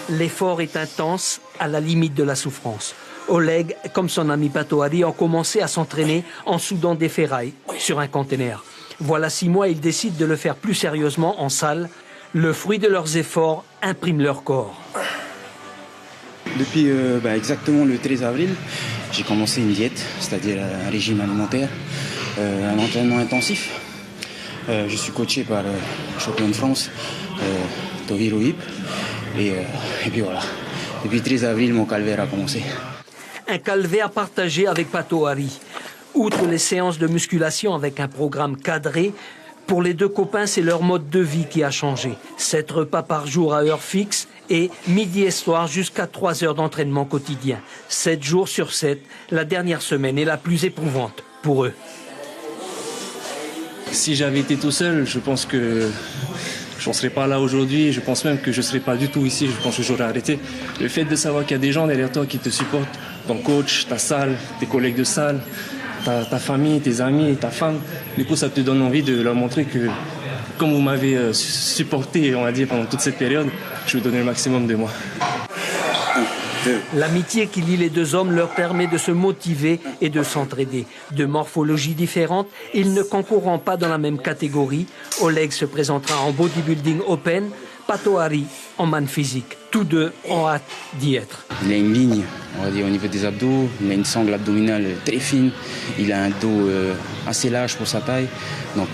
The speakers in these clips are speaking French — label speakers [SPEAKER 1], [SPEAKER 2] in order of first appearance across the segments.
[SPEAKER 1] L'effort est intense, à la limite de la souffrance. Oleg, comme son ami Pato Hari, ont commencé à s'entraîner en soudant des ferrailles sur un conteneur. Voilà 6 mois, ils décident de le faire plus sérieusement en salle. Le fruit de leurs efforts imprime leur corps.
[SPEAKER 2] Depuis exactement le 13 avril, j'ai commencé une diète, c'est-à-dire un régime alimentaire, un entraînement intensif. Je suis coaché par le champion de France, Toviro Hip, et puis voilà. Depuis le 13 avril, mon calvaire a commencé.
[SPEAKER 1] Un calvaire partagé avec Pato Hari. Outre les séances de musculation avec un programme cadré, pour les deux copains, c'est leur mode de vie qui a changé. 7 repas par jour à heure fixe et midi et soir jusqu'à 3 heures d'entraînement quotidien. 7 jours sur 7, la dernière semaine est la plus éprouvante pour eux.
[SPEAKER 3] Si j'avais été tout seul, je pense que je n'en serais pas là aujourd'hui. Je pense même que je ne serais pas du tout ici. Je pense que j'aurais arrêté. Le fait de savoir qu'il y a des gens derrière toi qui te supportent, ton coach, ta salle, tes collègues de salle, ta famille, tes amis, ta femme, du coup ça te donne envie de leur montrer que comme vous m'avez supporté, on va dire, pendant toute cette période, je vais donner le maximum de moi.
[SPEAKER 1] L'amitié qui lie les deux hommes leur permet de se motiver et de s'entraider. De morphologies différentes, ils ne concourront pas dans la même catégorie. Oleg se présentera en bodybuilding open, Pato Hari en man physique. Tous deux ont hâte d'y être.
[SPEAKER 2] Il a une ligne, on va dire, au niveau des abdos. Il a une sangle abdominale très fine. Il a un dos assez large pour sa taille. Donc,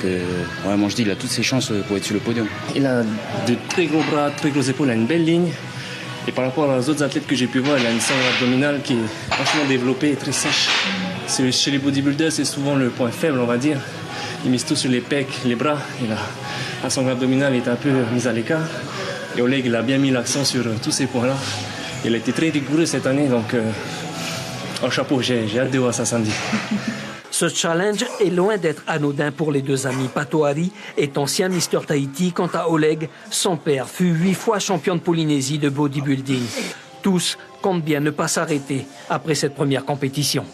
[SPEAKER 2] vraiment, je dis, il a toutes ses chances pour être sur le podium.
[SPEAKER 3] Il a de très gros bras, très grosses épaules, il a une belle ligne. Et par rapport aux autres athlètes que j'ai pu voir, il a une sangle abdominale qui est franchement développée et très sèche. Chez les bodybuilders, c'est souvent le point faible, on va dire. Ils misent tout sur les pecs, les bras. Et la sangle abdominale est un peu mise à l'écart. Et Oleg, il a bien mis l'accent sur tous ces points-là. Il a été très rigoureux cette année, donc en chapeau, j'ai hâte de voir ça samedi.
[SPEAKER 1] Ce challenge est loin d'être anodin pour les deux amis. Pato Hari est ancien Mister Tahiti. Quant à Oleg, son père fut 8 fois champion de Polynésie de bodybuilding. Tous comptent bien ne pas s'arrêter après cette première compétition.